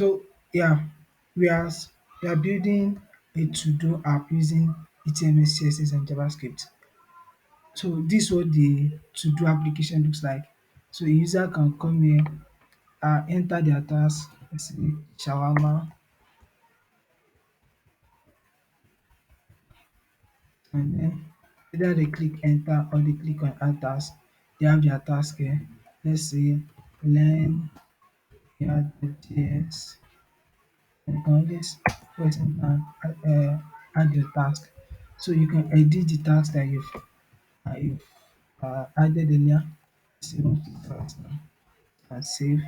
So yeah, we are we are building a to-do app using HTML, CSS and JavaScript. So this is what the to-do application looks like. So a user can come here, enter their task, let's say shawarma, and then either they click enter or they click on add task. They have their task here. Let's say learn JS. And you can always press enter and add your task. So you can edit the task that you've added earlier. Save first and save.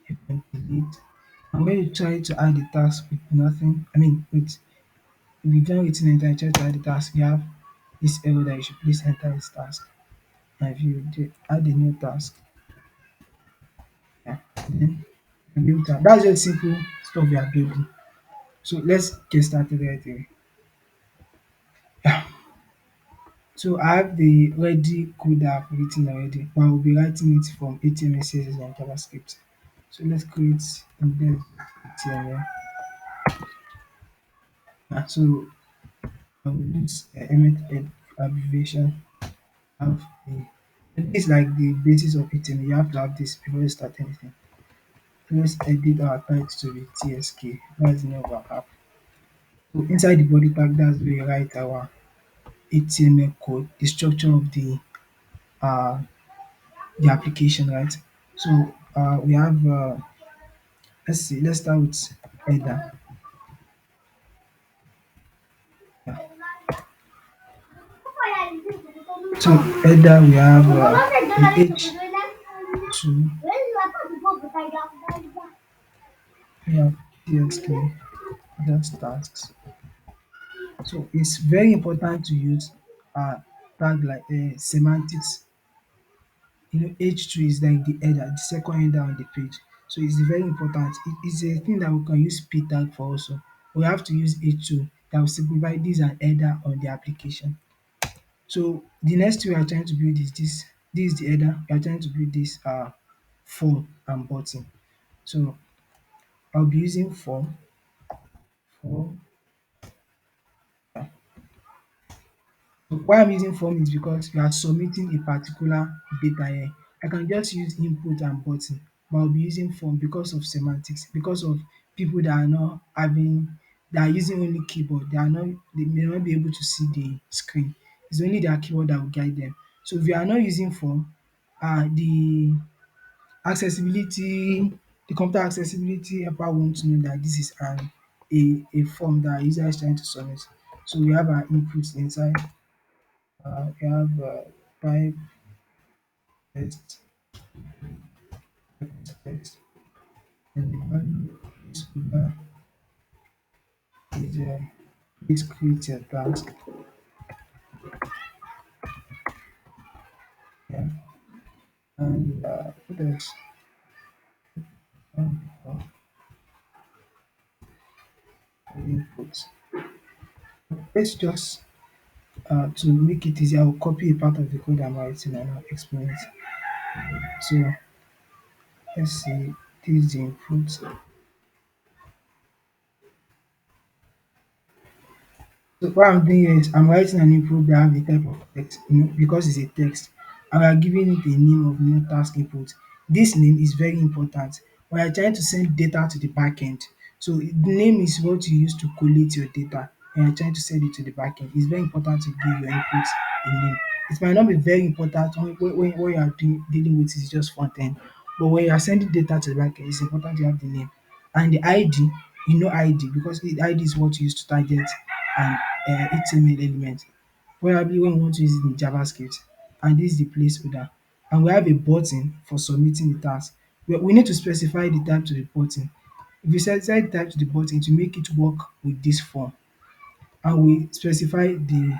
You can delete. And when you try to add the task with nothing, I mean with if you don't written enter and try to add the task, you have this error that you should please enter this task. And if you add a new task, yeah, then you build that. That's just simple stuff we are building. So let's get started right away. Yeah. So I have the ready code that I've written already, but I will be writing it from HTML, CSS, and JavaScript. So let's create index HTML. So I will use method abbreviation. Have the this is like the basis of HTML. You have to have this before you start anything. Let's edit our type to be TSK. That's the name of our app. So inside the body tag, that's where we write our HTML code, the structure of uh the application, right? So we have let's see, let's start with header. Yeah. So header we have the H2, we have TXT, just tasks. So it's very important to use tag like semantics. You know, H2 is like the header, the second header on the page. So it's very important. It is a thing that we can use p tag for also. We have to use H2 that will signify this is an header on the application. So the next thing we are trying to build is this. This is the header. We are trying to build this form and button. So I'll be using form. So why I'm using form is because we are submitting a particular data here. I can just use input and button, but I'll be using form because of semantics, because of people that are not having that are using only keyboard. They may not be able to see the screen. It's only their keyboard that will guide them. So if you are not using form, the accessibility, the computer accessibility helper won't know that this is a form that user is trying to submit. So we have our inputs inside. We have pipe text, text, and the value is is create a task. Yeah, and what else? Oh, input. Let's just to make it easy, I will copy a part of the code I'm writing and I'll explain it. So let's see, this is the input. So what I'm doing here is I'm writing an input that have the type of text, because it's a text, and we are giving it a name of new task input. This name is very important when you're trying to send data to the backend. So the name is what you use to collate your data when you're trying to send it to the backend. It's very important to give your input a name. It might not be very important when you are dealing with is just front end, but when you are sending data to the backend, it's important to have the name and the ID. You know ID because the ID is what you use to target an HTML element. Probably when we want to use it in JavaScript, and this is the placeholder. And we have a button for submitting the task. We need to specify the type to the button. If we specify the type to the button to make it work with this form, and we specify the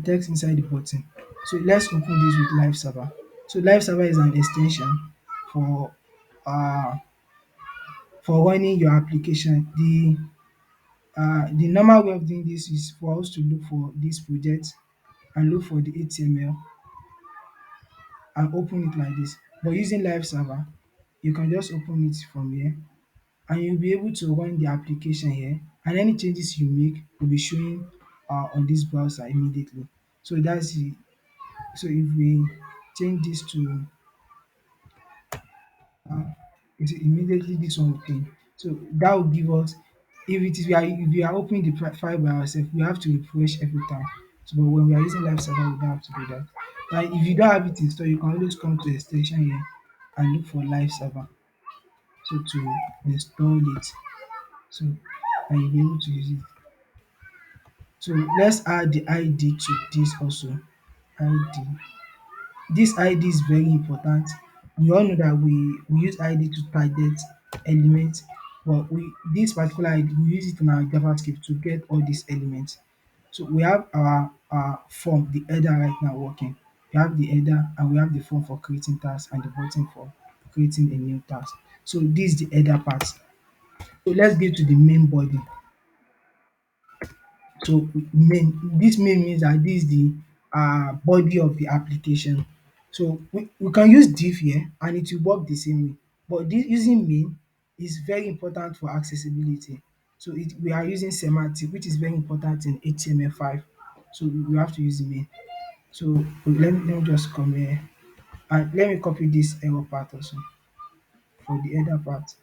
text inside the button. So let's open this with live server. So live server is an extension for uh for running your application. The normal way of doing this is for us to look for this project and look for the HTML and open it like this. But using live server, you can just open it from here and you'll be able to run the application here, and any changes you make will be showing on this browser immediately. So that's the so if we change this to you see immediately this one will change. So that will give us if we are opening the file by ourselves, we have to refresh every time. So but when we are using live server, we don't have to do that. Like if you don't have it installed, you can always come to extension here and look for live server. So to install it. So and you'll be able to use it. So let's add the ID to this also. ID. This ID is very important. We all know that we use ID to target elements, but we this particular ID we use it in our JavaScript to get all these elements. So we have our form, the header right now working. We have the header and we have the form for creating tasks and the button for creating a new task. So this is the header part. So let's get to the main body. So main means that this is the body of the application. So we can use div here and it will work the same way, but this using main is very important for accessibility. So we are using semantic, which is very important in HTML5. So we have to use main. So let me just come here and let me copy this error part also for the header part.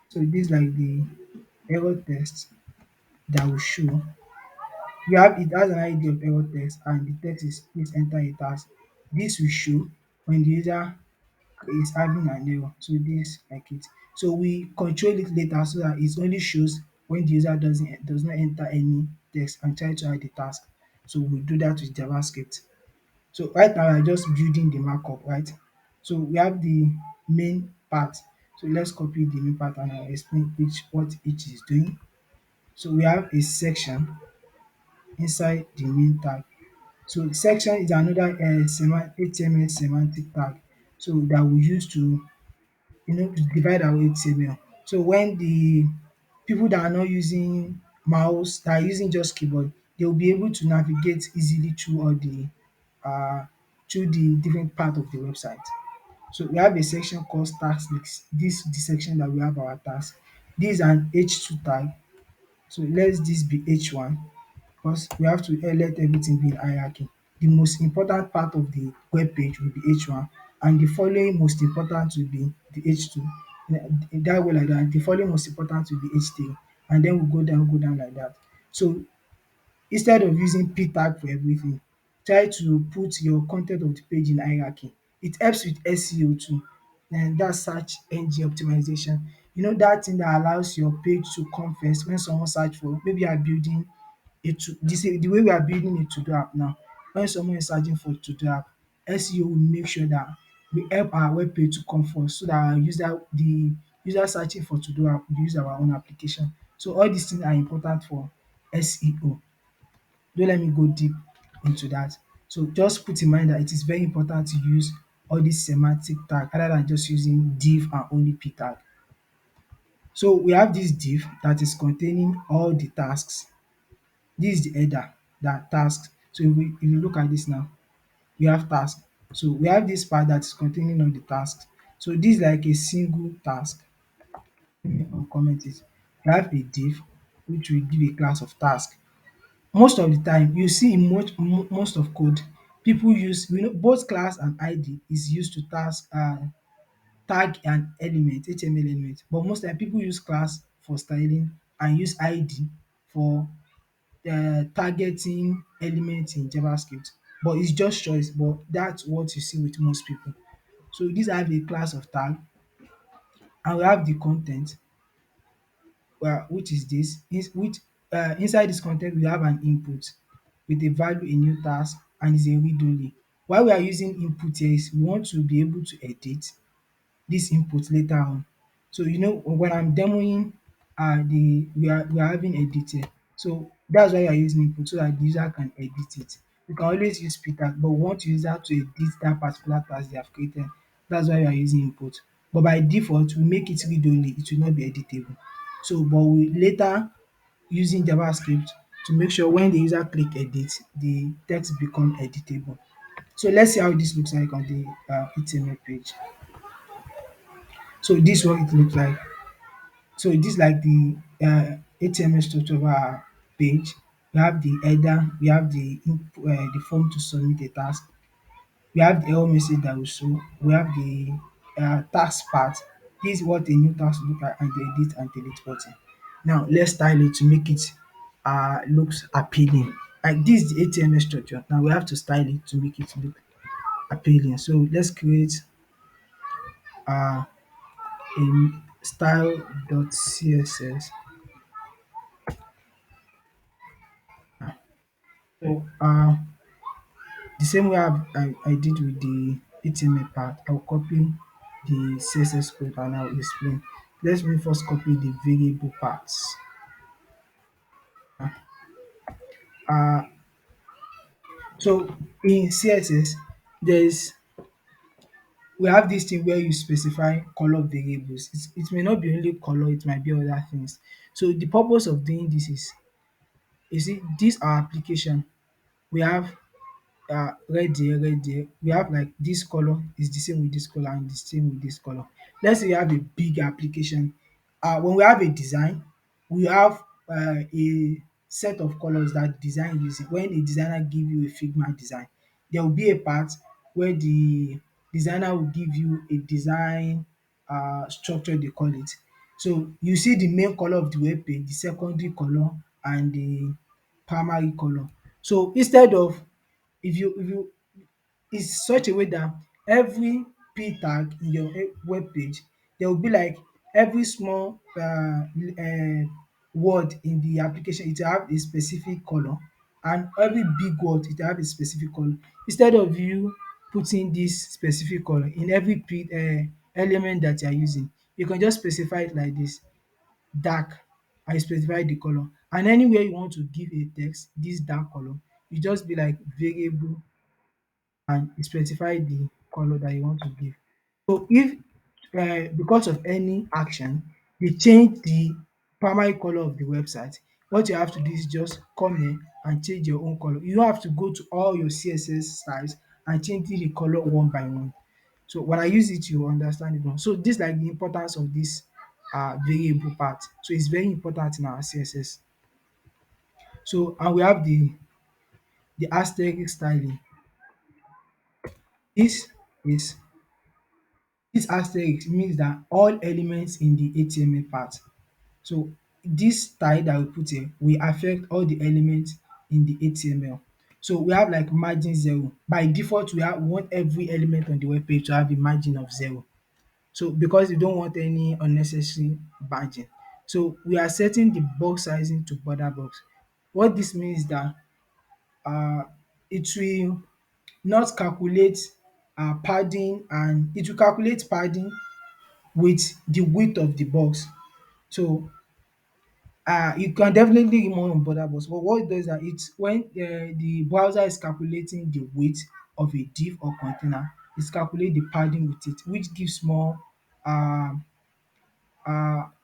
So this is like the error text that will show. It has an ID of error text and the text is please enter a task. This will show when the user is having an error. So this like it. So we control it later so that it only shows when the user does not enter any text and try to add the task. So we do that with JavaScript. So right now we are just building the markup, right? So we have the main part. So let's copy the main part and I'll explain what each is doing. So we have a section inside the main tag. So section is another HTML semantic tag, so that we use to to divide our HTML. So when the people that are not using mouse, that are using just keyboard, they will be able to navigate easily uh through the different part of the website. So we have a section called task list. This is the section that we have our task. This is an H2 tag. So let this be H1 because we have to let everything be in hierarchy. The most important part of the web page will be H1 and the following most important will be the H2. In that way like that, the following most important will be H3 and then we go down like that. So instead of using p tag for everything, try to put your con ten t of the page in hierarchy. It helps with SEO too, and that's search engine optimization. You know that thing that allows your page to come first when someone search for maybe you are building the way we are building a to do app now, when someone is searching for to do app, SEO will make sure that we help our web page to come first so that the user searching for to do app will use our own application. So all these things are important for SEO. Don't let me go deep into that. So just put in mind that it is very important to use all these semantic tag rather than just using div and only p tag. So we have this div that is containing all the tasks. This is the header that tasks. So if you look at this now, we have task. So we have this part that is containing all the tasks. So this is like a single task. Let me uncomment it. We have a div which will give a class of task. Most of the time you see in most of code, people use both class and ID is used to tag an element, HTML element, but most time people use class for styling and use ID for targeting elements in JavaScript. But it's just choice, but that's what you see with most people. So these have a class of tag and we have the content which is this which inside this content we have an input with a value, a new task and is a read only. Why we are using input here is we want to be able to edit this input later on. So when I'm demoing the we are having edit here. So that's why we are using input so that the user can edit it. You can always use p tag but we want user to edit that particular task they have created. That's why we are using input. But by default we make it read only, it will not be editable. So but we later using JavaScript to make sure when the user click edit, the text become editable. So let's see how this looks like on the HTML page. So this is what it looks like. So this like the HTML structure of our page. We have the header, we have the form to submit a task, we have the error message that will show, we have the task part. This is what a new task look like, and the edit and delete button. Now let's style it to make it looks appealing. Like this is the HTML structure. Now we have to style it to make it look appealing. So let's create uh, a style.css. So the same way I did with the HTML part, I'll copy the CSS code and I'll explain. Let me first copy the variable parts. Uh, so in CSS, there's we have this thing where you specify color variables. It may not be only color, it might be other things. So the purpose of doing this is, you see, this our application. We have red there. We have like this color is the same with this color and the same with this color. Let's say you have a big application. When we have a design, we have a set of colors that design using. When a designer give you a Figma design, there will be a part where the designer will give you a design structure they call it. So you see the main color of the web page, the secondary color and the primary color. So instead of, if you it's such a way that every p tag in your web page, there will be like every small word in the application, it will have a specific color, and every big word it will have a specific color. Instead of you putting this specific color in every element that you are using, you can just specify it like this: dark, and you specify the color, and anywhere you want to give a text this dark color, you just be like variable and you specify the color that you want to give. So if because of any action they change the primary color of the website, what you have to do is just come here and change your own color. You don't have to go to all your CSS styles and change the color one by one. So when I use it, you understand it more. So this like the importance of this variable part. So it's very important in our CSS. So and we have the asterisk styling. This is This asterisk means that all elements in the HTML part. So this style that we put here will affect all the elements in the HTML. So we have like margin 0. By default, we want every element on the web page to have a margin of 0. So because we don't want any unnecessary margin. So we are setting the box sizing to border box. What this means is that uh, it will not calculate padding, and it will calculate padding with the width of the box. So you can definitely remove on border box, but what it does is that it's when the browser is calculating the width of a div or container, it's calculate the padding with it, which gives more um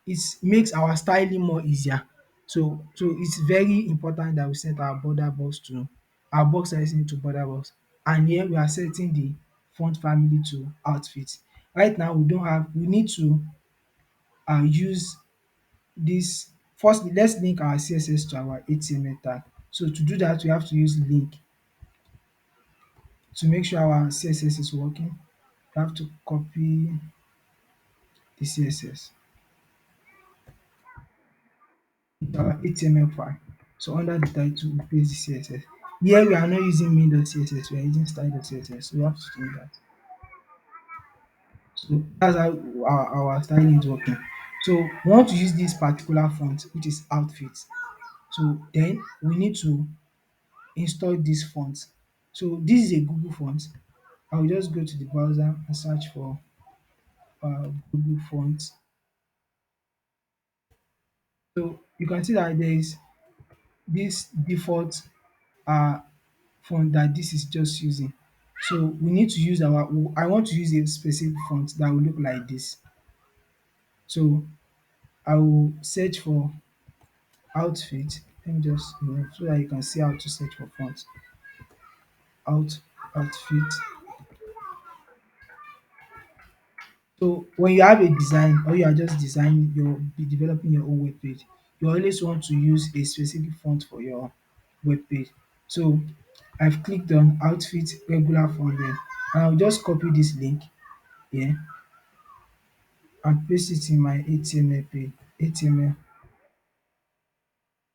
it makes our styling more easier. So it's very important that we set our border box to our box sizing to border box, and here we are setting the font family to outfit. Right now we need to use this. Firstly, let's link our CSS to our HTML tag. So to do that, we have to use link. To make sure our CSS is working, we have to copy the CSS into our HTML file. So under the title, we paste the CSS. Here we are not using main.css, we are using style.css. So we have to change that. So that's how our styling is working. So we want to use this particular font, which is outfit. So then we need to install this font. So this is a Google font. I will just go to the browser and search for Google font. So you can see that there is this default uh, font that this is just using. So we need to use I want to use a specific font that will look like this. So I will search for outfit. Let me just, so that you can see how to search for font. Outfit. So when you have a design or you are just designing your be developing your own web page, you always want to use a specific font for your web page. So I've clicked on outfit regular font there, and I'll just copy this link here and paste it in my HTML page, HTML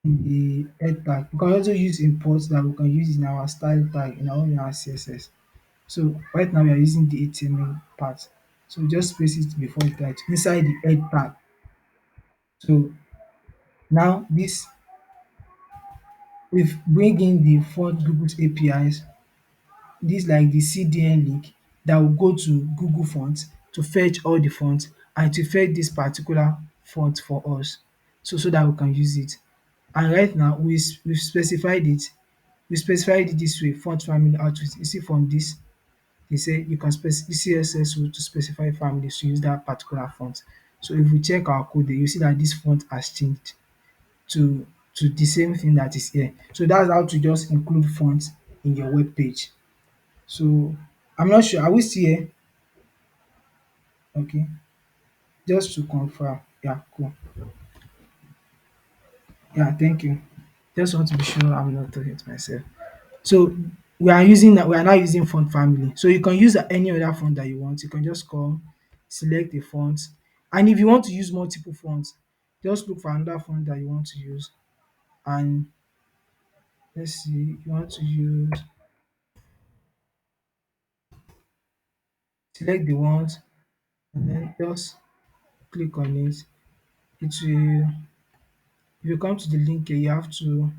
in the head tag. We can also use imports that we can use in our style tag in our CSS. So right now we are using the HTML part. So just paste it before it types inside the head tag. So now this we've bring in the font Google's APIs, this like the CDN link that will go to Google Fonts to fetch all the fonts and to fetch this particular font for us, so that we can use it. And right now we've specified it. We specified it this way: font family outfit. You see from this, they say you can CSS to specify families to use that particular font. So if we check our code there, you see that this font has changed to the same thing that is here. So that's how to just include fonts in your web page. So I'm not sure, are we still here? Okay, just to confirm. Yeah, cool. Yeah, thank you. Just want to be sure I'm not talking to myself. So we are now using font family. So you can use any other font that you want. You can just come, select a font. And if you want to use multiple fonts, just look for another font that you want to use. And let's see, you want to use, select the ones and then just click on it. It will, if you come to the link here, you have to,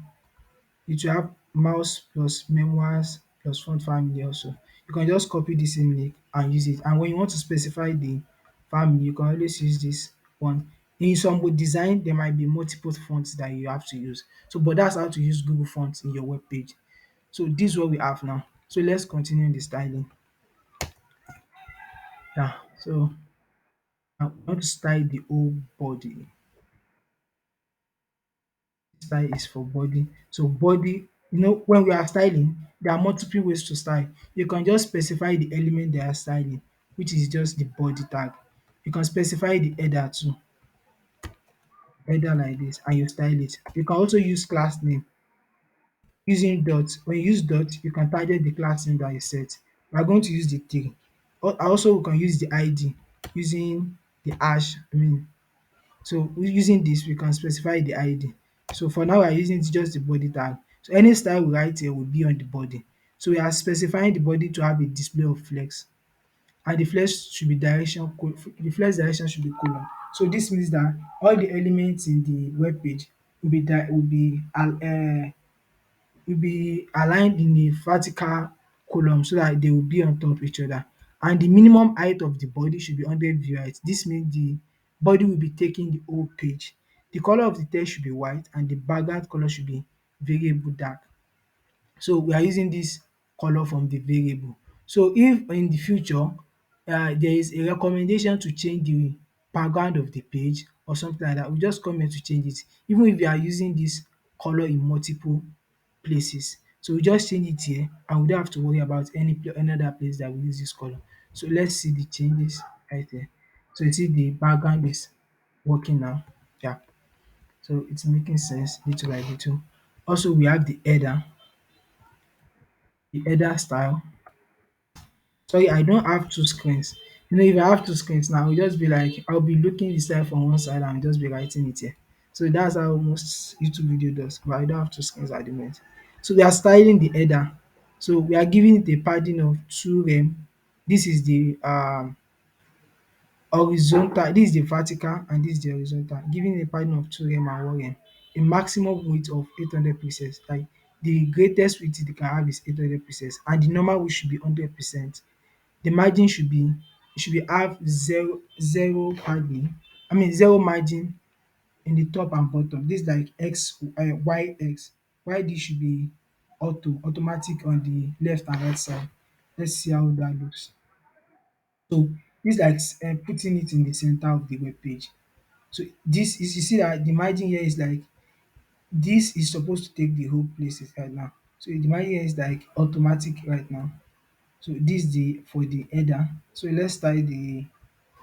it will have mouse plus memoirs plus font family also. You can just copy the same link and use it. And when you want to specify the family, you can always use this one. In some with design, there might be multiple fonts that you have to use. So, but that's how to use Google Fonts in your web page. So this is what we have now. So let's continue the styling. Yeah. So I want to style the whole body. Style is for body. So body, when we are styling, there are multiple ways to style. You can just specify the element they are styling, which is just the body tag. You can specify the header too, header like this, and you style it. You can also use class name using dot. When you use dot, you can target the class name that you set. We are going to use the three. Also, we can use the ID using the hash. So using this, we can specify the ID. So for now, we are using just the body tag. So any style we write here will be on the body. So we are specifying the body to have a display of flex, and the flex should be the flex direction should be colon. So this means that all the elements in the web page will be aligned in a vertical column so that they will be on top of each other. And the minimum height of the body should be 100 view height. This means the body will be taking the whole page. The color of the text should be white and the background color should be variable dark. So we are using this color from the variable. So if in the future there is a recommendation to change the background of the page or something like that, we just come here to change it. Even if you are using this color in multiple places. So we just change it here and we don't have to worry about any other place that we use this color. So let's see the changes right there. So you see the background is working now. Yeah. So it's making sense little by little. Also we have the header style. Sorry, I don't have two screens. If I have two screens now, I'll just be like, I'll be looking the style from one side and just be writing it here. So that's how most YouTube video does, but I don't have two screens at the moment. So we are styling the header. So we are giving it a padding of 2 rem. This is the horizontal, this is the vertical and this is the horizontal, giving a padding of 2 rem and 1 rem. A maximum width of 800 pixels. Like the greatest width they can have is 800 pixels and the normal width should be 100%. The margin should be have zero padding, zero margin in the top and bottom. This like y x, while this should be automatic on the left and right side. Let's see how that looks. So this like putting it in the center of the web page. So this is, you see that the margin here is like, this is supposed to take the whole places right now. So the margin here is like automatic right now. So this is the for the header. So let's start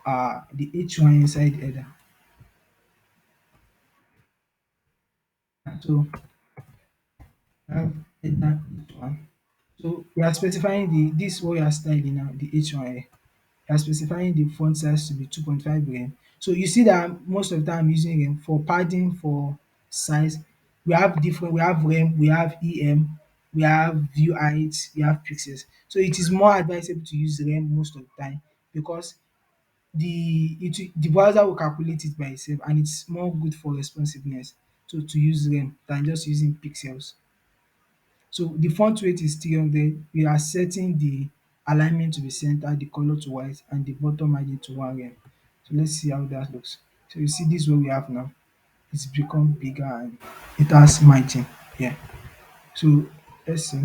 the H1 inside header. So I have header H1. So we are specifying this what we are styling now, the H1 here. We are specifying the font size to be 2.5 rem. So you see that most of the time I'm using rem for padding, for size. We have rem, we have em, we have view height, we have pixels. So it is more advisable to use rem most of the time because the browser will calculate it by itself and it's more good for responsiveness. So to use rem than just using pixels. So the font weight is 300. We are setting the alignment to be center, the color to white, and the bottom margin to 1 rem. So let's see how that looks. So you see this is what we have now. It's become bigger and it has margin here. So let's see.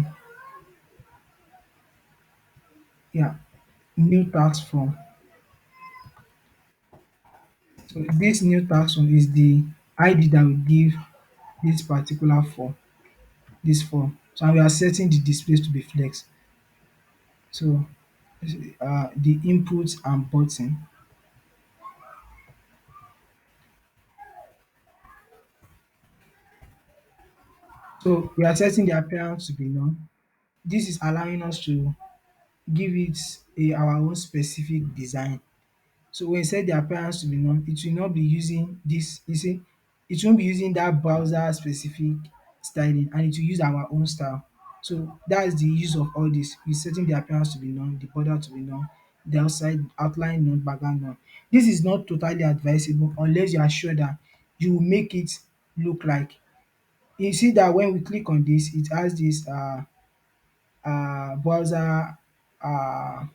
Yeah, new task form. So this new task form is the ID that we give this particular form, this form. So and we are setting the displays to be flex. So the input and button. So we are setting the appearance to be none. This is allowing us to give it our own specific design. So when you set the appearance to be none, it will not be using this, you see, it won't be using that browser specific styling and it will use our own style. So that's the use of all this. We're setting the appearance to be none, the border to be none, the outside outline none, background none. This is not totally advisable unless you are sure that you will make it look like, you see that when we click on this, it has this browser um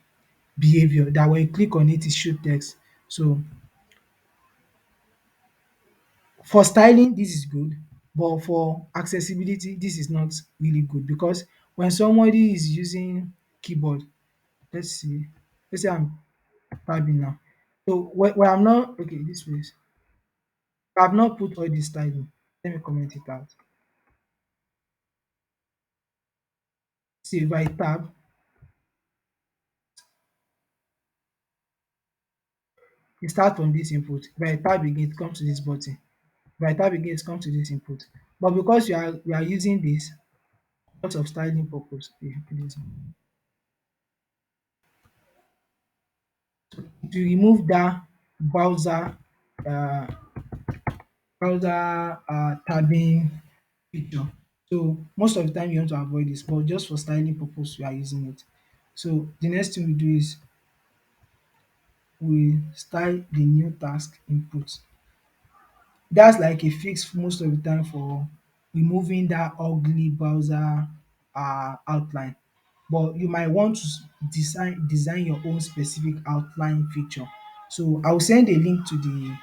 behaviour that when you click on it, it show text. So for styling, this is good, but for accessibility, this is not really good because when somebody is using keyboard, let's see, let's say I'm typing now. So when I'm not okay, this place, I have not put all this styling. Let me comment it out. See if I tab, it start from this input. If I tab again, it comes to this button. If I tab again, it comes to this input. But because we are using this because of styling purpose, okay, it to remove that browser uh, tabbing feature. So most of the time you want to avoid this, but just for styling purpose, we are using it. So the next thing we do is we style the new task input. That's like a fix most of the time for removing that ugly browser outline. But you might want to design your own specific outline feature. So I will send a link to the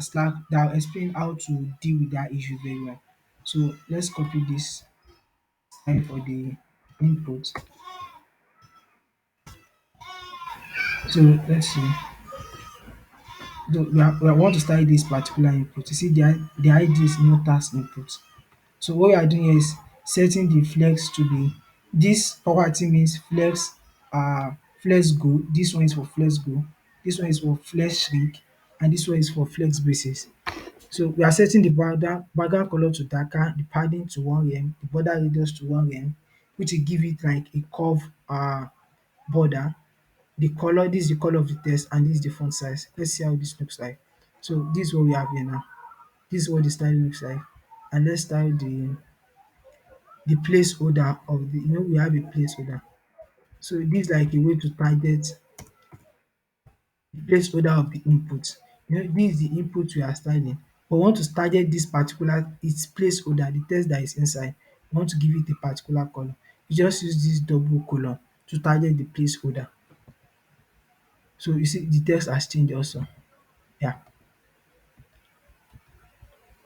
Slack that will explain how to deal with that issue very well. So let's copy this time for the input. So let's see. So we want to start this particular input. You see the ID is new task input. So what we are doing here is setting the flex to be, this property means flex go, this one is for flex go, this one is for flex shrink, and this one is for flex basis. So we are setting the background color to darker, the padding to 1 rem, the border radius to 1 rem, which will give it like a curve border. The color, this is the color of the text and this is the font size. Let's see how this looks like. So this is what we have here now. This is what the style looks like. And let's style the placeholder of the, we have a placeholder. So this is like a way to target the placeholder of the input. This is the input we are styling, but we want to target this particular its placeholder, the text that is inside. We want to give it a particular color. You just use this double colon to target the placeholder. So you see the text has changed also. Yeah.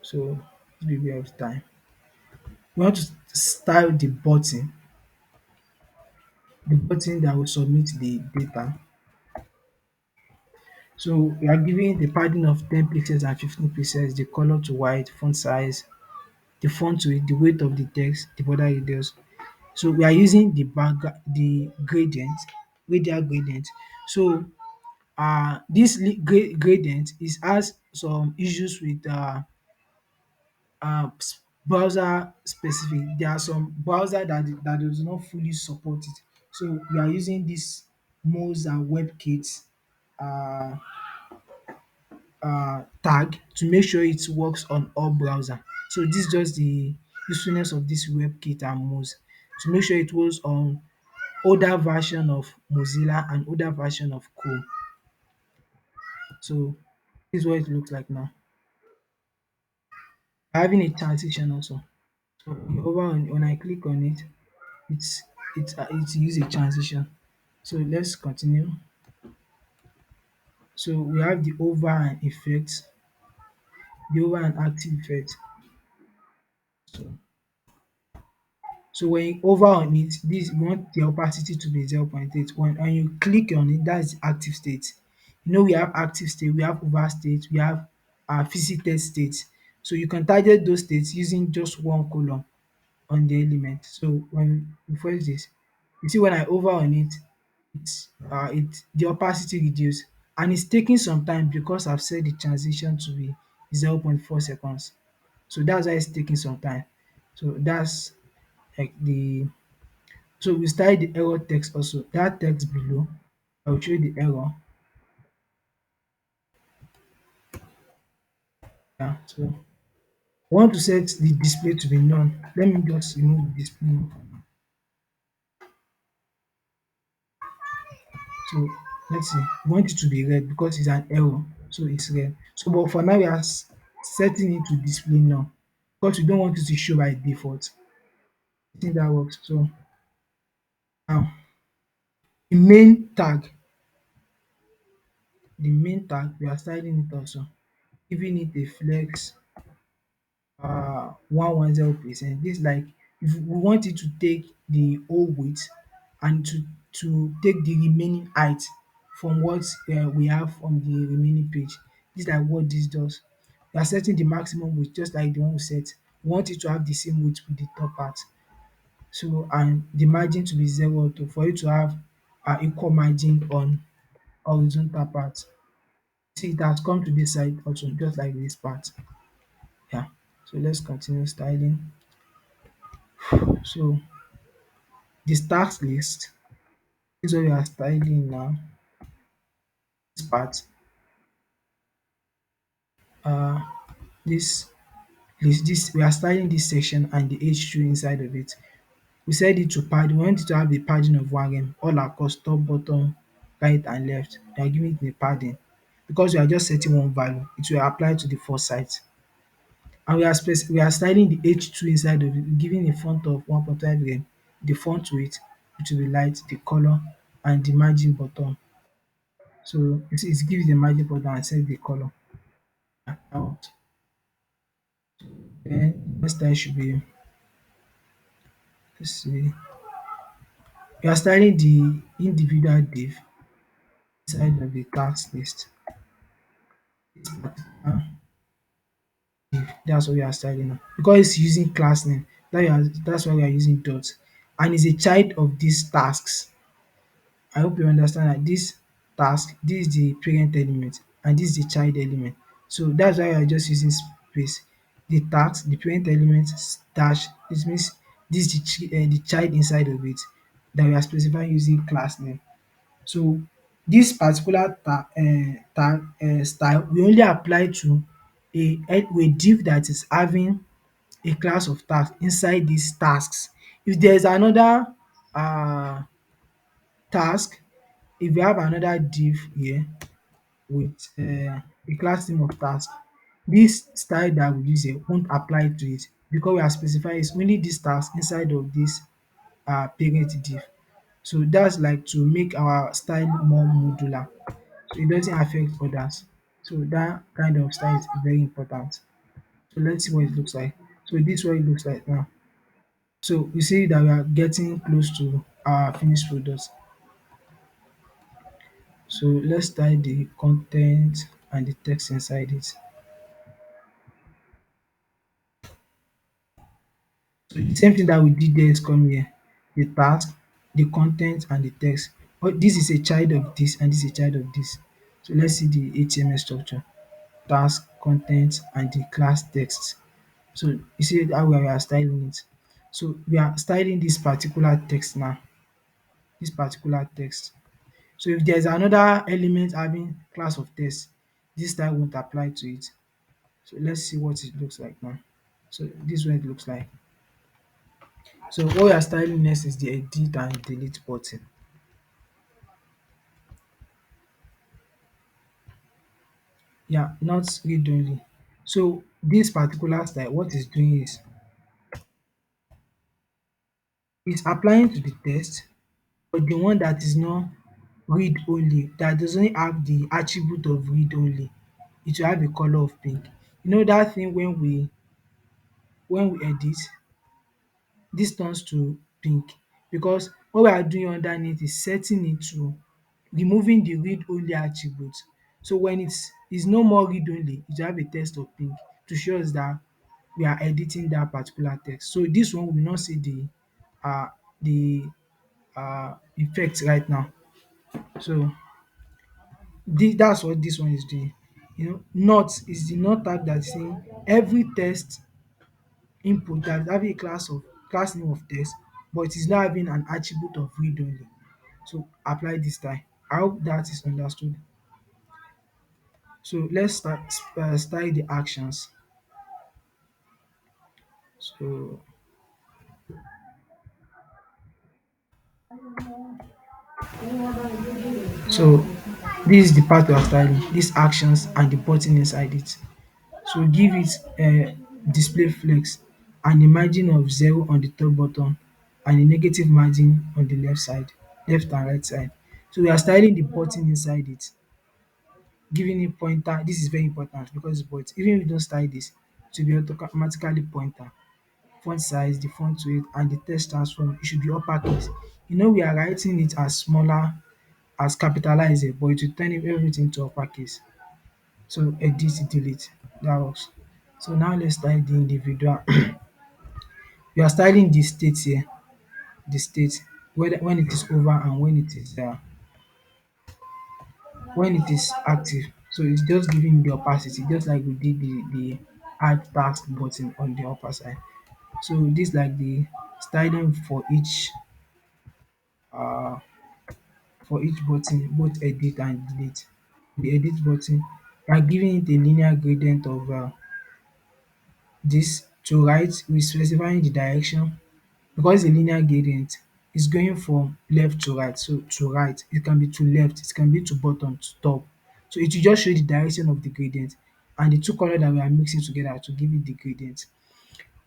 So this will be of time. We want to style the button that will submit the data. So we are giving the padding of 10 pixels and 15 pixels, the color to white, font size, the font width, the weight of the text, the border radius. So we are using the gradient, radial gradient. So This gradient is has some issues with browser specific. There are some browser that does not fully support it. So we are using this Moz and WebKit um tag to make sure it works on all browser. So this is just the usefulness of this WebKit and Moz to make sure it works on older version of Mozilla and older version of Chrome. So this is what it looks like now. Having a transition also. So over on when I click on it, it's it use a transition. So let's continue. So we have the over and effect, the over and active effect. So so when you hover on it, this you want the opacity to be 0.8. When you click on it, that's the active state. You know we have active state, we have over state, we have visited state. So you can target those states using just one column on the element. So when you first this, you see when I hover on it, it the opacity reduce and it's taking some time because I've set the transition to be 0.4 seconds. So that's why it's taking some time. So that's like the so we start the error text also. Dat text below, I will show you the error. Yeah, so I want to set the display to be none. Let me just remove the display. So let's see, we want it to be red because it's an error, so it's red. So but for now we are setting it to display none because we don't want it to show by default. I think that works. So now the main tag, we are styling it also, giving it a flex 110%. This like if we want it to take the whole width and to take the remaining height from what we have on the remaining page. This is like what this does. We are setting the maximum width just like the one we set. We want it to have the same width with the top part. So and the margin to be 0 to for you to have equal margin on horizontal part. See it has come to this side also just like this part. Yeah. So let's continue styling. So the task list is what we are styling now. This part, uh, this this we are styling this section and the H2 inside of it. We set it to padding. We want it to have the padding of 1 all across top, bottom, right and left. We are giving it the padding because we are just setting one value. It will apply to the 4 sides. And we are styling the H2 inside of it, giving a font of 1.5 rem, the font weight, which will be light, the color, and the margin bottom. So it gives the margin bottom and set the color out. Then next style should be let's see. We are styling the individual div inside of the task list. This particular div, that's what we are styling now. Because it's using class name, that's why we are using dots. And it's a child of these tasks. I hope you understand that this task, this is the parent element and this is the child element. So that's why I just using space. The task, the parent element dash, this means this is the child inside of it that we are specifying using class name. So this particular style will only apply to a div that is having a class of task inside these tasks. If there is another task, if we have another div here with a class name of task, this style that we use here won't apply to it because we are specifying is only this task inside of this parent div. So that's like to make our style more modular so it doesn't affect others. So that kind of style is very important. So let's see what it looks like. So this is what it looks like now. So we see that we are getting close to our finished product. So let's type the content and the text inside it. So the same thing that we did there is come here. The task, the content and the text. But this is a child of this and this is a child of this. So let's see the HTML structure, task, content, and the class text. So you see how we are styling it. So we are styling this particular text now, this particular text. So if there's another element having class of text, this style won't apply to it. So let's see what it looks like now. So this is what it looks like. So what we are styling next is the edit and delete button. Yeah, not read only. So this particular style, what it's doing is it's applying to the text, but the one that is not read only, that doesn't have the attribute of read only, it will have a color of pink. You know that thing when we edit, this turns to pink because what we are doing underneath is setting it to removing the read only attribute. So when it's no more read only, it will have a text of pink to show us that we are editing that particular text. So this one we will not see the effect right now. So that's what this one is doing. You know, not is the not tag that is saying every text input that is having a class name of text, but it is not having an attribute of read only. So apply this style. I hope that is understood. So let's style the actions. So so this is the part we are styling, these actions and the button inside it. So give it display flex and a margin of 0 on the top button and a negative margin on the left and right side. So we are styling the button inside it, giving it pointer. This is very important because but even if you don't style this, it will be automatically pointer. Font size, the font weight and the text transform, it should be uppercase. You know we are writing it as smaller as capitalize but it will turn everything to uppercase. So edit, delete, that works. So now let's style the individual. We are styling the state here, the state, whether when it is over and when it is active. So it's just giving the opacity, just like we did the add task button on the upper side. So this like the styling uh for each button, both edit and delete. The edit button, we are giving it a linear gradient of this to right, we specifying the direction because the linear gradient is going from left to right. So to right, it can be to left, it can be to bottom, to top. So it will just show the direction of the gradient and the two colour that we are mixing together to give it the gradient.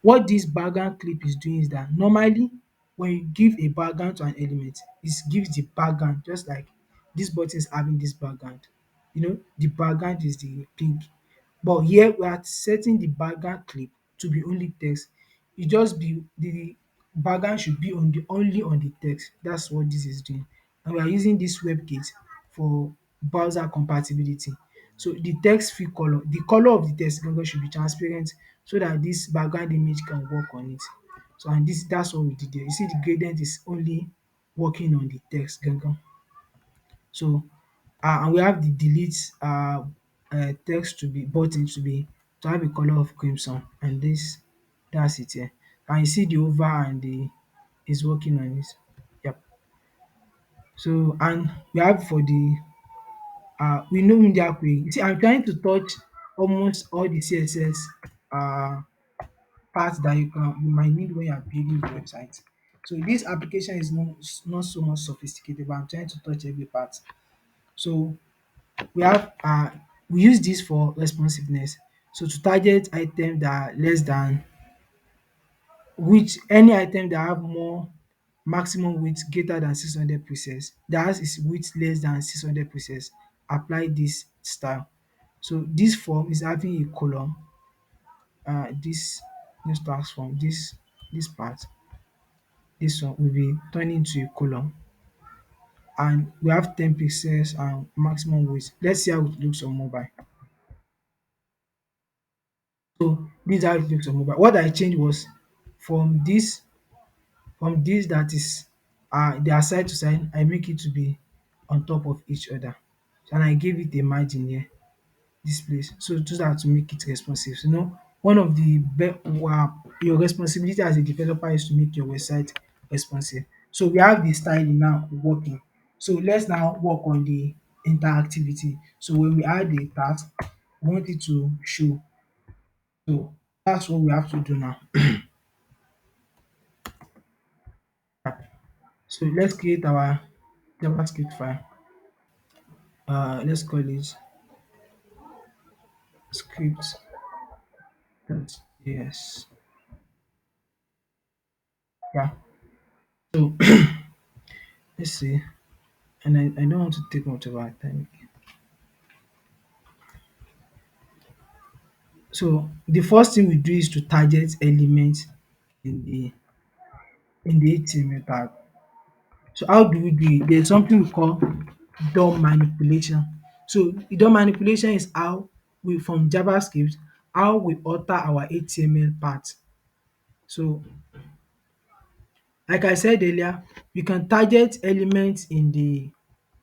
What this background clip is doing is that normally when you give a background to an element, it gives the background just like this button is having this background. You know, the background is the pink. But here we are setting the background clip to be only text. It just be the background should be on the only on the text. That's what this is doing. And we are using this WebKit for browser compatibility. So the text fill colour, the colour of the text gangan should be transparent so that this background image can work on it. So and this that's what we did there. You see the gradient is only working on the text gangan. So and we have the delete text to be button to have a colour of crimson and this that's it here. And you see the over and the is working on it. Yep. So and we have for the we know media query. You see I'm trying to touch almost all the CSS parts that you might need when you are building the website. So this application is not so much sophisticated, but I'm trying to touch every part. So we have we use this for responsiveness. So to target items that are less than which any item that have more maximum width greater than 600 pixels, that has its width less than 600 pixels, apply this style. So this form is having a column, this task form, this part, this one will be turning to a column and we have 10 pixels and maximum width. Let's see how it looks on mobile. So this is how it looks on mobile. What I changed was from this that is they are side to side, I make it to be on top of each other. and I gave it a margin here, this place. So that to make it responsive. So, one of the your responsibility as a developer is to make your website responsive. So we have the styling now working. So let's now work on the interactivity. So when we add the task, we want it to show. So that's what we have to do now. So let's create our JavaScript file. Let's call it script.js. Yeah. So let's see. And I don't want to take much of our time. So the first thing we do is to target elements in the HTML tag. So how do we do it? There's something we call DOM manipulation. So the DOM manipulation is how we from JavaScript, how we alter our HTML part. So like I said earlier, we can target elements in the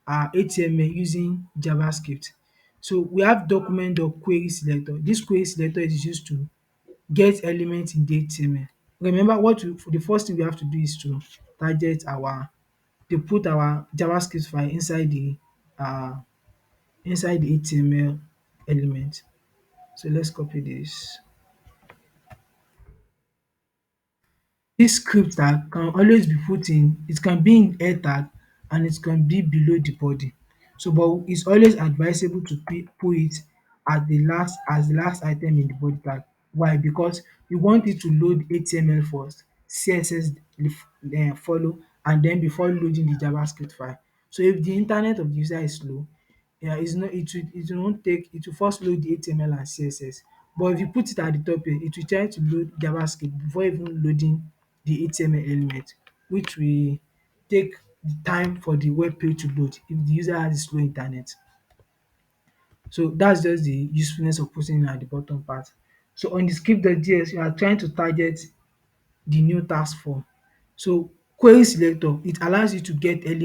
HTML using JavaScript. So we have document.query selector. This query selector is used to get elements in the HTML. Remember the first thing we have to do is to target to put our JavaScript file uh inside the HTML element. So let's copy this. This script tag can always be put in, it can be in head tag and it can be below the body. So but it's always advisable to put it at the last as the last item in the body tag. Why? Because we want it to load HTML first, CSS follow, and then before loading the JavaScript file. So if the internet of the user is slow, yeah, it's not it won't take it will first load the HTML and CSS. But if you put it at the top here, it will try to load JavaScript before even loading the HTML element, which will take the time for the web page to load if the user has a slow internet. So that's just the usefulness of putting it at the bottom part. So on the script.js, you are trying to target the new task form. So query selector, it allows you to get any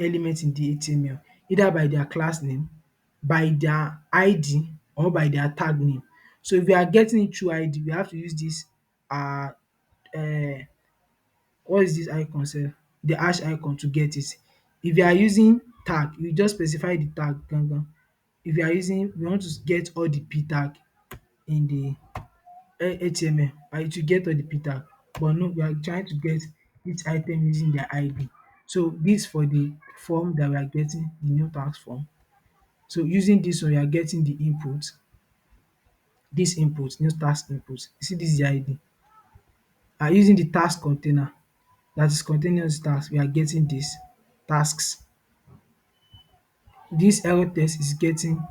element in the HTML either by their class name, by their ID, or by their tag name. So if you are getting it through ID, we have to use this um what is this icon sef? The hash icon to get it. If you are using tag, you just specify the tag gangan. If you are using you want to get all the p tag in the HTML, it will get all the p tag, but no, we are trying to get each item using their ID. So this for the form that we are getting, the new task form. So using this one, we are getting the input, this input, new task input. You see this is the ID. Using the task container that is containing us tasks, we are getting this tasks. This error text is getting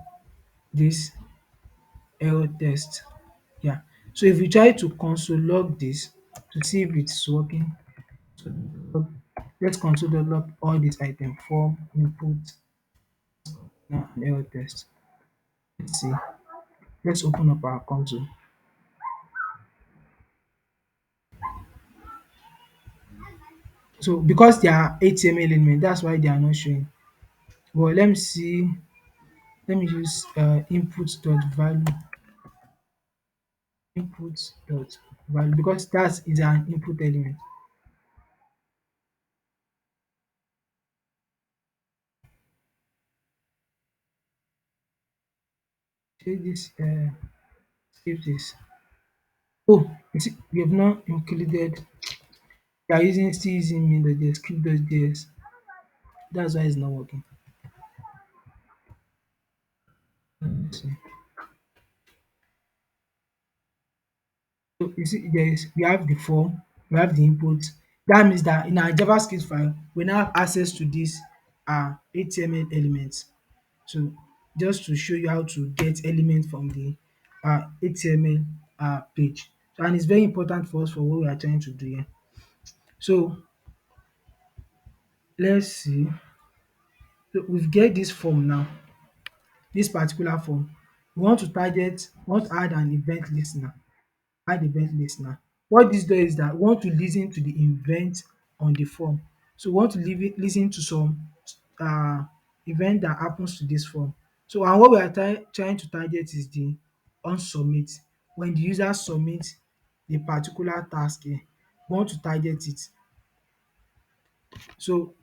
this error text. Yeah. So if you try to console log this to see if it's working, so let's console log all these items: form, input, and error text. Let's see. Let's open up our console. So because they are HTML element, that's why they are not showing. But let me see. Let me use input.value because that is an input element. See this script is oh you see we have not included, we are still using main.js, script.js. That's why it's not working. Let's see. So you see there is we have the form, we have the input. That means that in our JavaScript file we now have access to this HTML elements. So just to show you how to get elements from the HTML page. So and it's very important for us for what we are trying to do here. So let's see. So we've get this form now, this particular form. We want to add an event listener. Add event listener. What this does is that we want to listen to the event on the form. So we want to lis ten to some event that happens to this form. So and what we are trying to target is the on submit. When the user submits the particular task here, we want to target it. So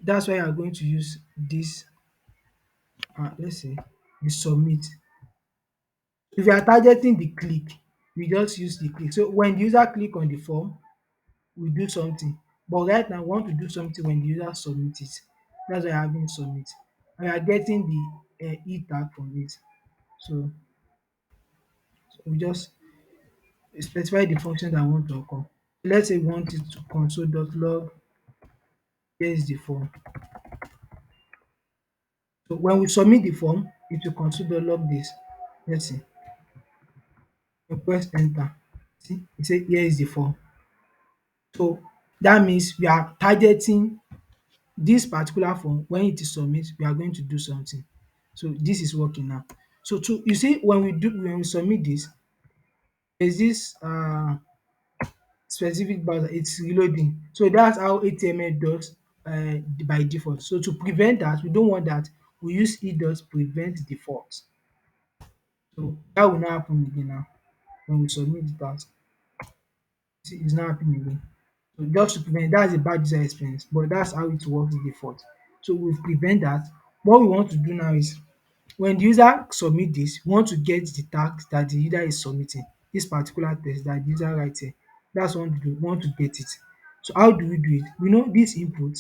that's why you are going to use this let's say the submit. If you are targeting the click, we just use the click. So when the user click on the form, we do something. But right now we want to do something when the user submit it. That's why I'm having submit. And we are getting the e tag from it. So we just specify the function that we want to call. Let's say we want it to console.log, here is the form. So when we submit the form, it will console.log this. Let's see. We press enter. See, it say here is the form. So that means we are targeting this particular form. When it is submit, we are going to do something. So this is working now. So to you see when we submit this, there's this specific browser, it's reloading. So that's how HTML does by default. So to prevent that, we don't want that, we use e dot prevent default. So that will not happen again now when we submit the task. See, it's not happening again. So just to prevent, that's a bad user experience, but that's how it works default. So we prevent that. What we want to do now is when the user submit this, we want to get the task that the user is submitting, this particular text that the user write here. That's what we want to do, we want to get it. So how do we do it? We know this input,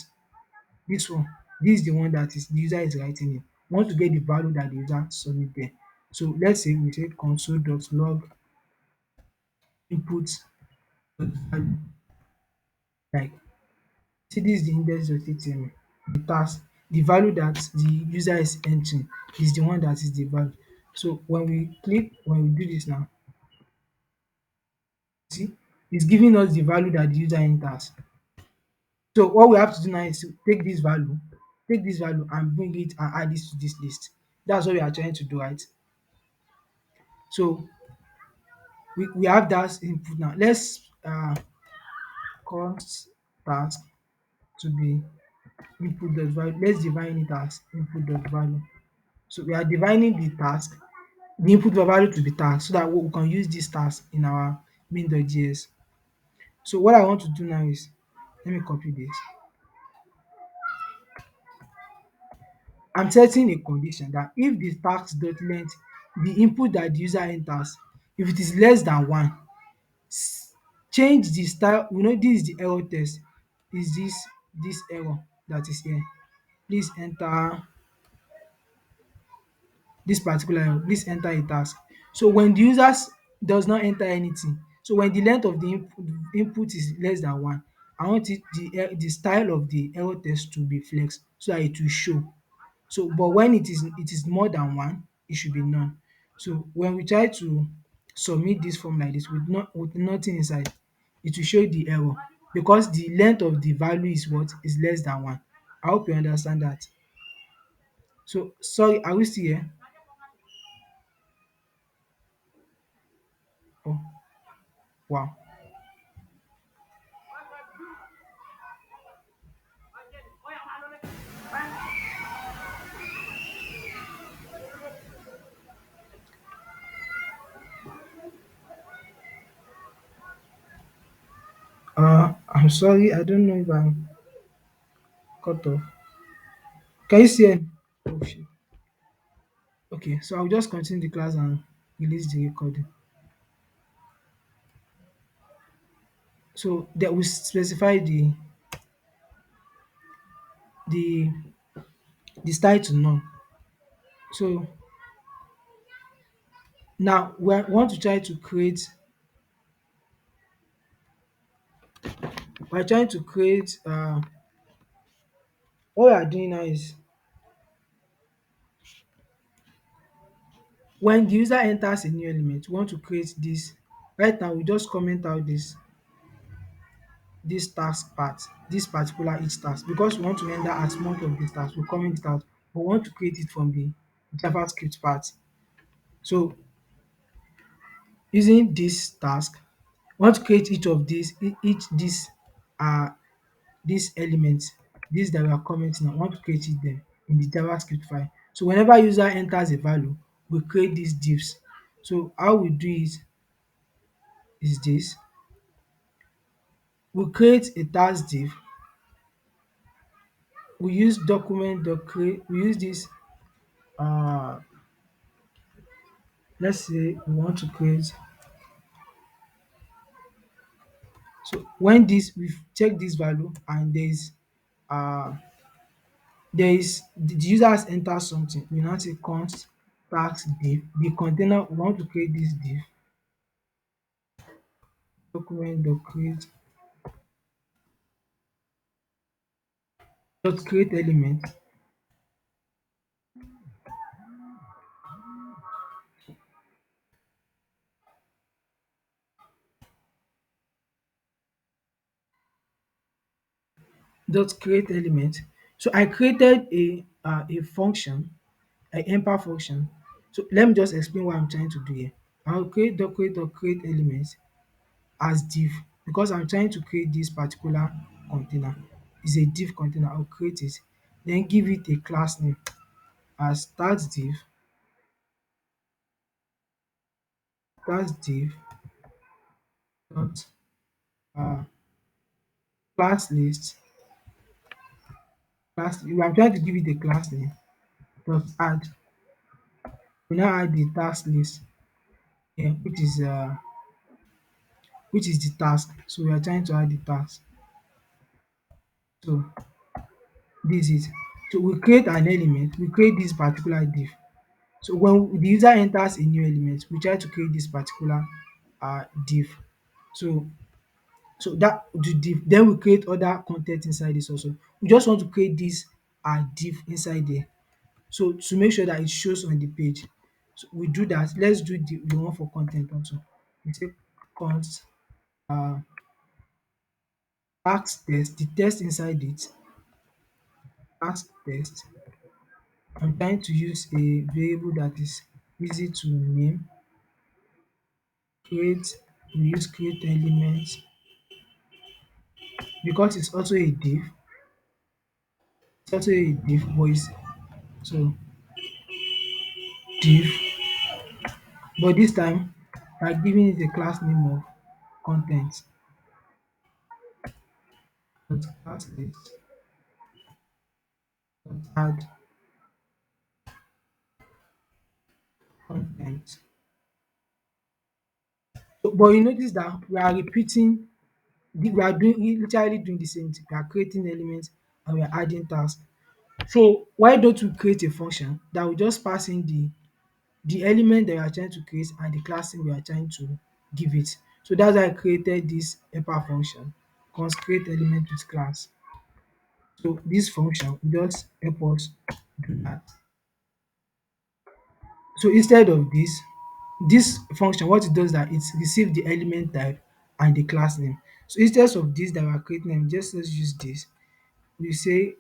this one, this is the one that is the user is writing in. We want to get the value that the user submit there. So let's say we say console.log input value, like see this is the index.html, the task, the value that the user is entering is the one that is the value. So when we do this now, see, it's giving us the value that the user enters. So what we have to do now is to take this value and bring it and add this to this list. That's what we are trying to do, right? So we have that input now. Let's cause task to be input dot value. Let's define it as input dot value. So we are defining the task, the input value to be task, so that we can use this task in our main.js. So what I want to do now is, let me copy this. I'm setting a condition that if the task dot length, the input that the user enters, if it is less than one, change the style. You know this is the error text, is this error that is here. Please enter this particular error, please enter a task. So when the user does not enter anything, so when the length of the input is less than one, I want it the style of the error text to be flex so that it will show. So but when it is more than one, it should be none. So when we try to submit this form like this with nothing inside, it will show the error because the length of the value is what is less than one. I hope you understand that. So sorry, are we still here? Oh, wow. I'm sorry, I don't know if I'm cut off. Can you see it? Oh shit. Okay, so I'll just continue the class and release the recording. So that we specify the the style to none. So now we want to try to create, we're trying to create what we are doing now is when the user enters a new element, we want to create this. Right now we just comment out this task part, this particular each task, because we want to render as much of this task, we comment it out, but we want to create it from the JavaScript part. So using this task, we want to create each of these, each this uh this element, this that we are commenting on, we want to create it them. in the JavaScript file. So whenever user enters a value, we create these divs. So how we do it is this: we create a task div, we use document.create, we use this um let's say we want to create. So when this we check this value and um there is the user has entered something, we now say const task div. The container we want to create this div, document.create dot create element dot create element. So I created a function, a helper function. So let me just explain what I'm trying to do here. I'll create dot create element as div because I'm trying to create this particular container. It's a div container. I'll create it, then give it a class name as task div dot um class list. I'm trying to give it a class name dot add. We now add the task list here, which is the task. So we are trying to add the task. So this is so we create an element, we create this particular div. So when the user enters a new element, we try to create this particular div. So that the div, then we create other con ten t inside this also. We just want to create this div inside there. So to make sure that it shows on the page. So we do that. Let's do the one for con ten t also. We say const task test, the test inside it, task test. I'm trying to use a variable that is easy to name. Create, we use create element because it's also a div. It's also a div voice. So div, but this time by giving it a class name of content. Dot class list dot add content. So, but you notice that we are repeating, we are doing literally doing the same thing. We are creating elements and we are adding tasks. So why don't we create a function that will just pass in the element that we are trying to create and the class name we are trying to give it. So that's why I created this helper function, const create element with class. So this function will just help us do that. So instead of this function, what it does that it receive the element type and the class name. So instead of this that we are creating, just let's use this. We say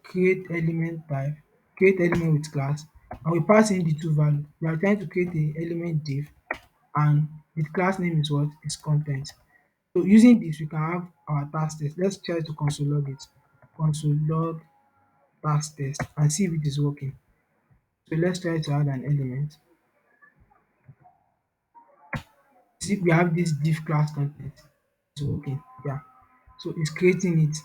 create element type, create element with class, and we pass in the two value. We are trying to create a element div and the class name is what? Is content. So using this, we can have our task test. Let's try to console log it. Console log task test and see if it is working. So let's try to add an element. See, we have this div class content. It's working. Yeah. So it's creating it.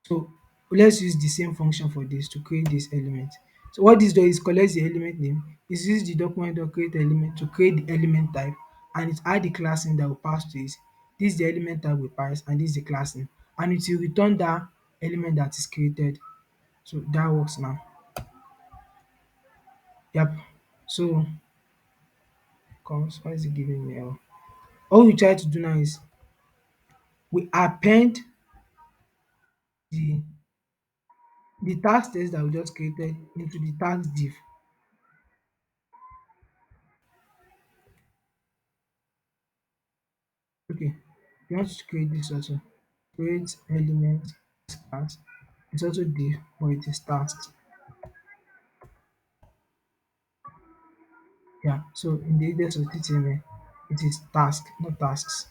So let's use the same function for this to create this element. So what this does is collects the element name, it uses the document.create element to create the element type, and it add the class name that will pass to it. This is the element type we pass and this is the class name, and it will return that element that is created. So that works now. Yep. So comes, why is it giving me error? All we try to do now is we append the the task test that we just created into the task div. Okay, you want to create this also. Create element class. It's also div, but it is tasks. Yeah, so in the index of HTML, it is task, not tasks.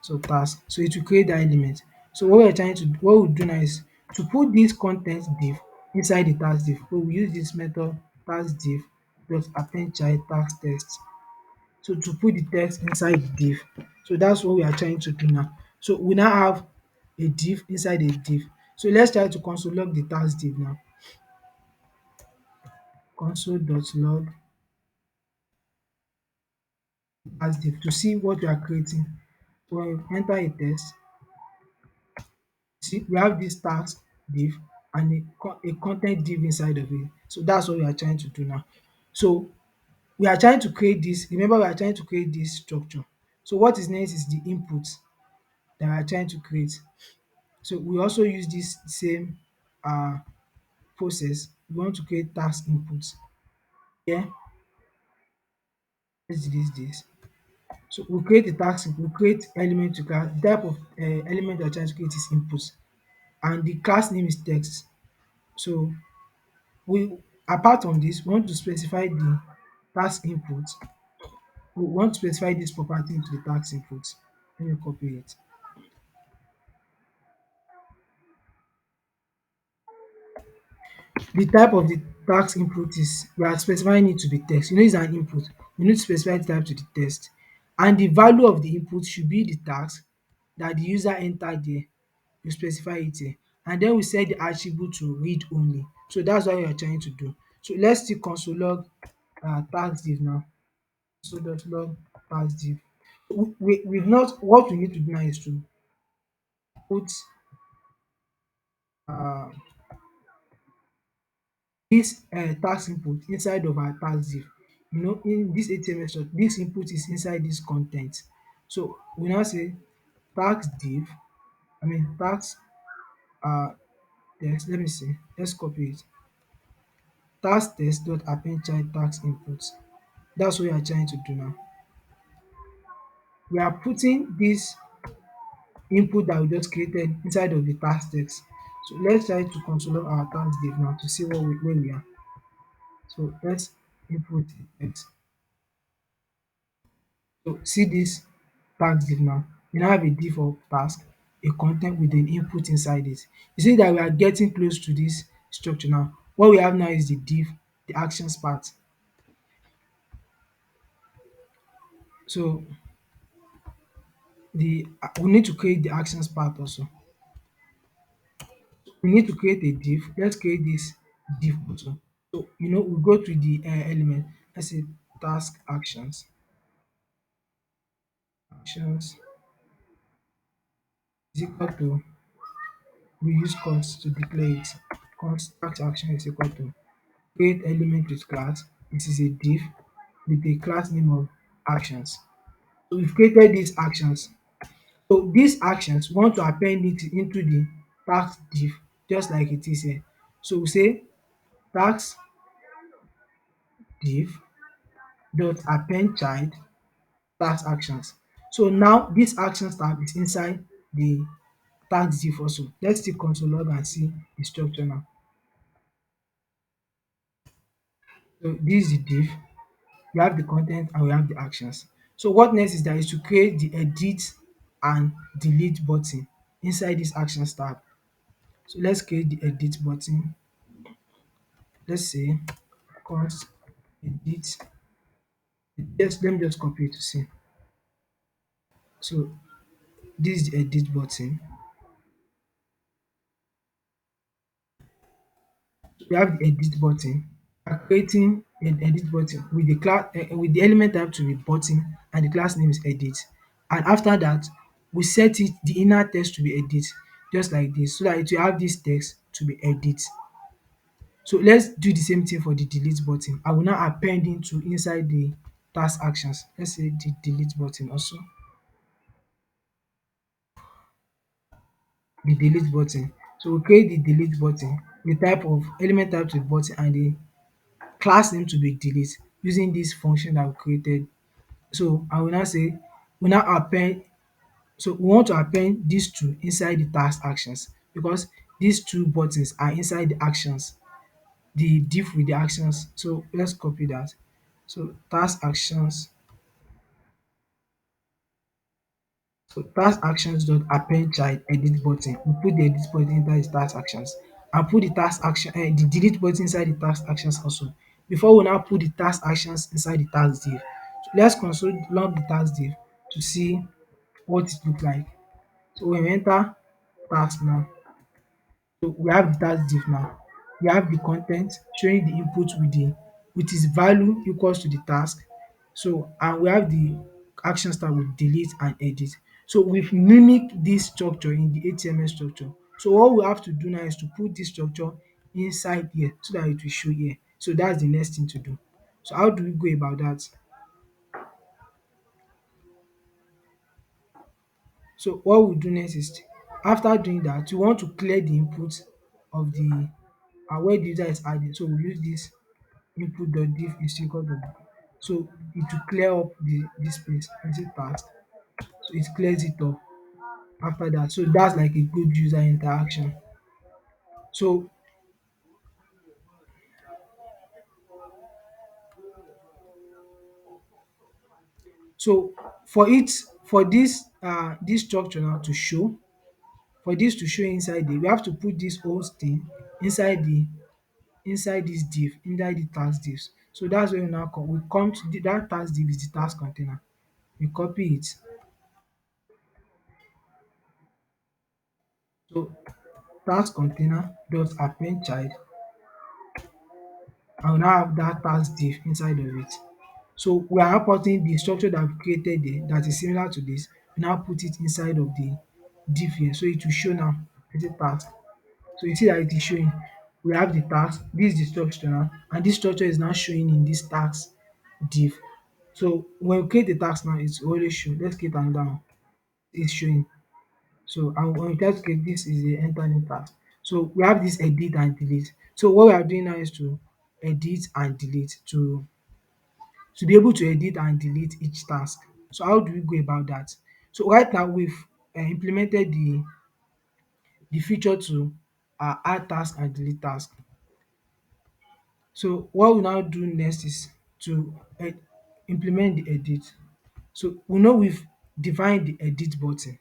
So task. So it will create that element. So what we do now is to put this content div inside the task div. So we use this method task div dot append child task text. So to put the text inside the div. So that's what we are trying to do now. So we now have a div inside a div. So let's try to console log the task div now. Console.log task div to see what we are creating. So when you enter a text, see we have this task div and a content div inside of it. So that's what we are trying to do now. So we are trying to create this. Remember, we are trying to create this structure. So what is next is the input that we are trying to create. So we also use this same um process. We want to create task input. Yeah, let's delete this. So we create the task input, we create element to class. The type of element we are trying to create is input, and the class name is text. So we apart from this, we want to specify the task input. We want to specify this property into the task input. Let me copy it. The type of the task input is we are specifying it to be text. You know, it's an input. We need to specify the type to the text, and the value of the input should be the task that the user entered there. You specify it here, and then we set the attribute to read only. So that's what we are trying to do. So let's see console log task div now. Console.log task div. We've not, what we need to do now is to put uh, this task input inside of our task div. You know, in this HTML structure, this input is inside this content. So we now say task div, task text. Let me see. Let's copy it. Task text dot append child task input. That's what we are trying to do now. We are putting this input that we just created inside of the task text. So let's try to console our task div now to see where we are. So let's input text. So see this task div now. We now have a div of task, a content with an input inside it. You see that we are getting close to this structure now. What we have now is the div, the actions part. So we need to create the actions part also. We need to create a div. Let's create this div also. So you know, we go to the element. Let's say task actions is equal to, we use const to declare it. Const task action is equal to create element with class. This is a div with a class name of actions. So we've created these actions. So these actions, we want to append it into the task div just like it is here. So we say task div dot append child task actions. So now this actions tab is inside the task div also. Let's still console log and see the structure now. So this is the div. We have the content and we have the actions. So what next is that is to create the edit and delete button inside this actions tab. So let's create the edit button. Let's say const edit. Just let me just copy it to see. So this is the edit button. We have the edit button. We are creating an edit button with the class with the element type to be button and the class name is edit. And after that, we set it the inner text to be edit, just like this, so that it will have this text to be edit. So let's do the same thing for the delete button. I will now append into inside the task actions. Let's say the delete button also. The delete button. So we create the delete button, the type of element type to be button and the class name to be delete using this function that we created. So I will now say we now append, so we want to append these two inside the task actions because these two buttons are inside the actions, the div with the actions. So let's copy that. So task actions, so task actions dot append child edit button. We put the edit button inside the task actions and put the task action the delete button inside the task actions also before we now put the task actions inside the task div. So let's console log the task div to see what it look like. So when we enter task now, so we have the task div now. We have the content showing the input with its value equals to the task. So and we have the action start with delete and edit. So we've mimicked this structure in the HTML structure. So what we have to do now is to put this structure inside here so that it will show here. So that's the next thing to do. So how do we go about that? So what we do next is after doing that, you want to clear the input of the where the user is adding. So we use this input.div is equal to so it will clear up this space into task. So it clears it up after that. So that's like a good user interaction. So so for it for this structure now to show for this to show inside there, we have to put this whole thing inside inside this div, inside the task divs. So that's where we come to that task div is the task container. We copy it. So task container dot append child, I will now have that task div inside of it. So we are importing the structure that we created there that is similar to this. We now put it inside of the div here. So it will show now as a task. So you see that it is showing. We have the task, this is the structure now, and this structure is now showing in this task div. So when we create the task now, it's always show. Let's create another one. It's showing. So and when we try to create this is the enter new task. So we have this edit and delete. So what we are doing now is to edit and delete to be able to edit and delete each task. So how do we go about that? So right now we've implemented the feature to add task and delete task. So what we now do next is to implement the edit. So we know we've defined the edit button.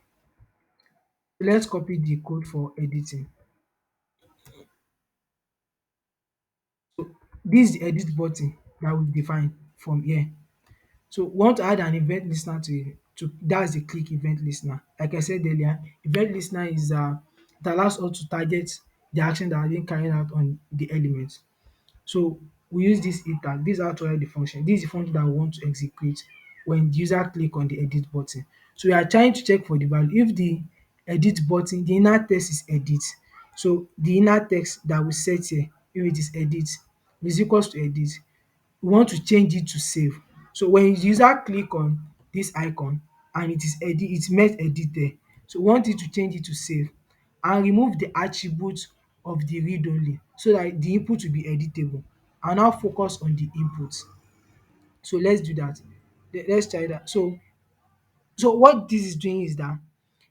Let's copy the code for editing. This is the edit button that we've defined from here. So we want to add an event listener to that's the click event listener. Like I said earlier, event listener is it allows us to target the action that are being carried out on the element. So we use this e tag. This is how to write the function. This is the function that we want to execute when the user click on the edit button. So we are trying to check for the value. If the edit button, the inner text is edit. So the inner text that we set here, if it is edit, is equals to edit. We want to change it to save. So when the user click on this icon and it is edit, it met edit there. So we want it to change it to save and remove the attribute of the read only so that the input will be editable and now focus on the input. So let's do that. Let's try that. So what this is doing is that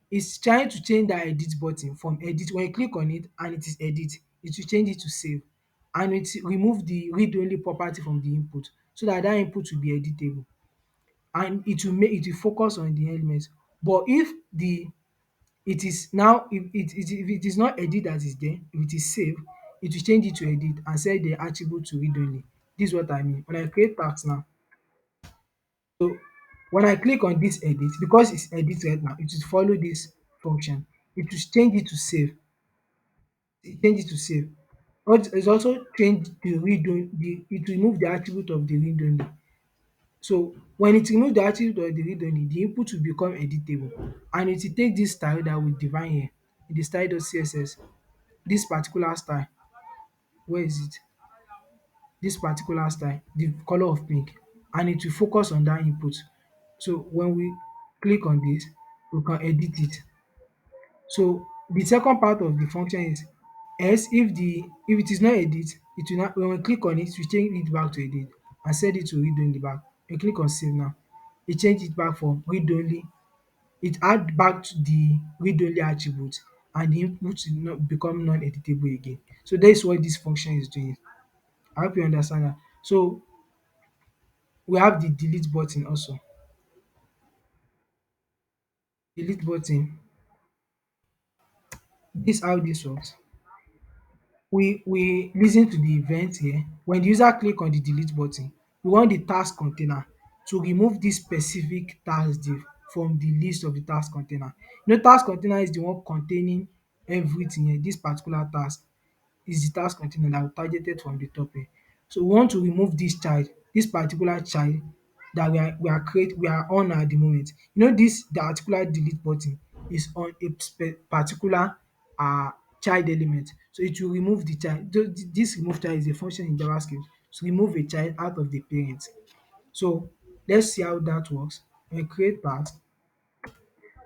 it's trying to change that edit button from edit. When you click on it and it is edit, it will change it to save and it remove the read only property from the input so that that input will be editable and it will focus on the element. But if the it is now if it is not edit that is there, if it is save, it will change it to edit and set the attribute to read only. This is what I mean. When I create task now, so when I click on this edit, because it's edit right now, it will follow this function. It will change it to save. Change it to save. But it's also change the read only, it remove the attribute of the read only. So when it remove the attribute of the read only, the input will become editable and it will take this style that we define here in the style.css, this particular style. Where is it? This particular style, the color of pink, and it will focus on that input. So when we click on this, we can edit it. So the second part of the function is else if it is not edit, it will not when we click on it, we change it back to edit and set it to read only back. We click on save now, it change it back from read only, it add back to the read only attribute and the input will not become non-editable again. So that is what this function is doing. I hope you understand that. So we have the delete button also. Delete button, this how this works. we listen to the event here. When the user click on the delete button, we want the task container to remove this specific task div from the list of the task container. Task container is the one containing everything here. This particular task is the task container that we targeted from the top here. So we want to remove this child, this particular child that we are on at the moment. This the particular delete button is on a particular child element. So it will remove the child. This remove child is a function in JavaScript to remove a child out of the parent. So let's see how that works. When we create task,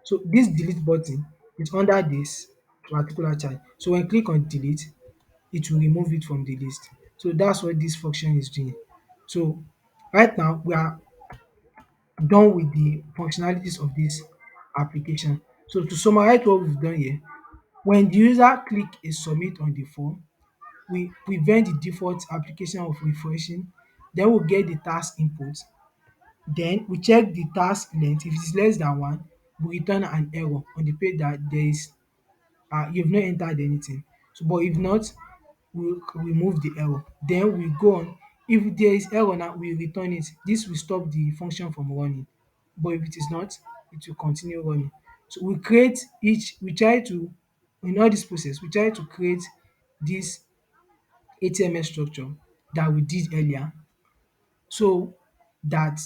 so this delete button is under this particular child. So when you click on delete, it will remove it from the list. So that's what this function is doing. So right now we are done with the functionalities of this application. So to summarize what we've done here, when the user click a submit on the form, we prevent the default application of refreshing, then we get the task input, then we check the task length. If it is less than one, we return an error on the page that there is you've not entered anything. So but if not, we remove the error. Then we go on. If there is error now, we return it. This will stop the function from running. But if it is not, it will continue running. So we try to, in all this process, we try to create this HTML structure that we did earlier, so that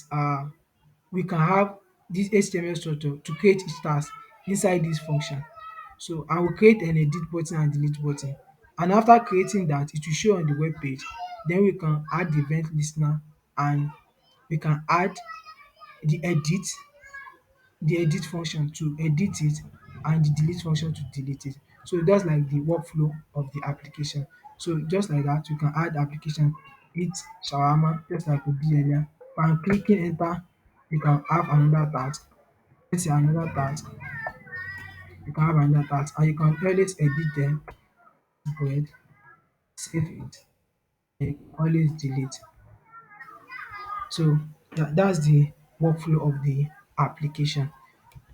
we can have this HTML structure to create each task inside this function. So I will create an edit button and delete button, and after creating that, it will show on the web page. Then we can add the event listener, and we can add the edit function to edit it, and the delete function to delete it. So that's like the workflow of the application. So just like that, you can add application, eat shawarma, just like we did earlier. By clicking enter, you can have another task. Let's say another task, you can have another task, and you can always edit them, bread, save it, and you can always delete. So that's the workflow of the application.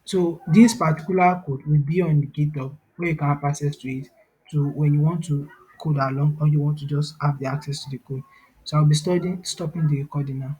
So this particular code will be on the GitHub, where you can have access to it to when you want to code along, or you want to just have the access to the code. So I'll be stopping the recording now.